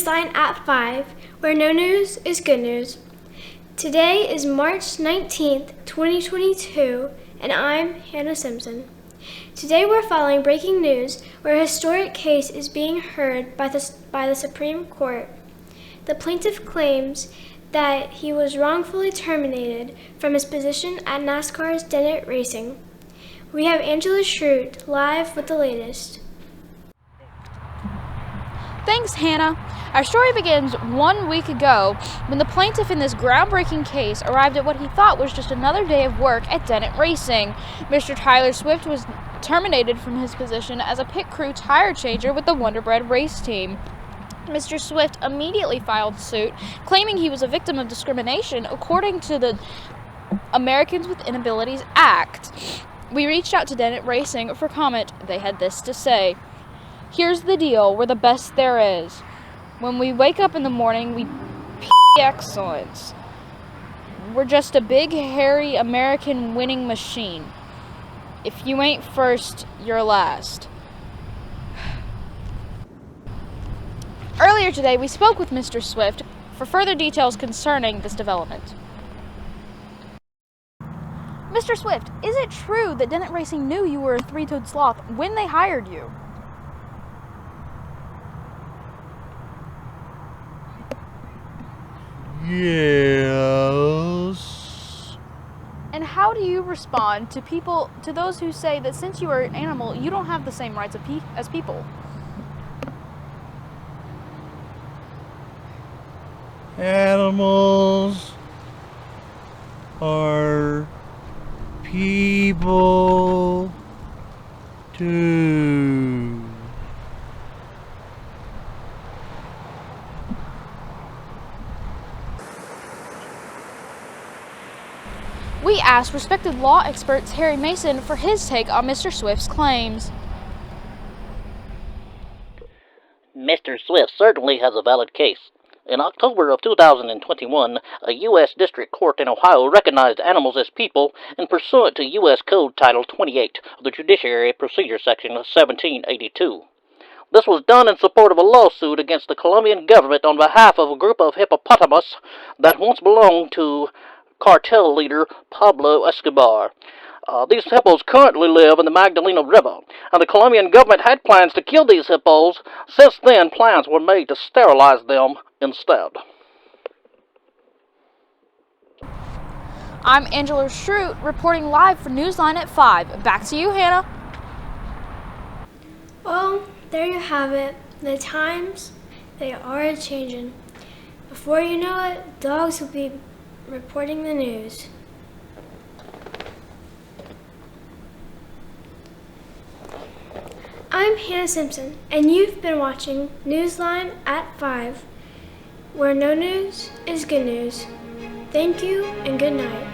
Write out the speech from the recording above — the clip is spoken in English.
Newsline at 5, where no news is good news. Today is March 19th, 2022, and I'm Hannah Simpson. Today we're following breaking news where a historic case is being heard by the Supreme Court. The plaintiff claims that he was wrongfully terminated from his position at NASCAR's Dennett Racing. We have Angela Schrute live with the latest. Thanks, Hannah. Our story begins 1 week ago when the plaintiff in this groundbreaking case arrived at what he thought was just another day of work at Dennett Racing. Mr. Tyler Swift was terminated from his position as a pit crew tire changer with the Wonder Bread race team. Mr. Swift immediately filed suit, claiming he was a victim of discrimination according to the Americans with Inabilities Act. We reached out to Dennett Racing for comment. They had this to say: "Here's the deal, we're the best there is. When we wake up in the morning, we excellence. We're just a big, hairy American winning machine. If you ain't first, you're last." Earlier today, we spoke with Mr. Swift for further details concerning this development. Mr. Swift, is it true that Dennett Racing knew you were a three-toed sloth when they hired you? Yes. And how do you respond to those who say that since you are an animal, you don't have the same rights as people? Animals are people too. We asked respected law expert Harry Mason for his take on Mr. Swift's claims. Mr. Swift certainly has a valid case. In October of 2021, a U.S. District Court in Ohio recognized animals as people and pursuant to U.S. Code Title 28 of the Judiciary Procedure Section 1782. This was done in support of a lawsuit against the Colombian government on behalf of a group of hippopotamus that once belonged to cartel leader Pablo Escobar. These hippos currently live in the Magdalena River, and the Colombian government had plans to kill these hippos. Since then, plans were made to sterilize them instead. I'm Angela Schrute, reporting live for Newsline at 5. Back to you, Hannah. Well, there you have it. The times, they are changing. Before you know it, dogs will be reporting the news. I'm Hannah Simpson, and you've been watching Newsline at 5, where no news is good news. Thank you and good night.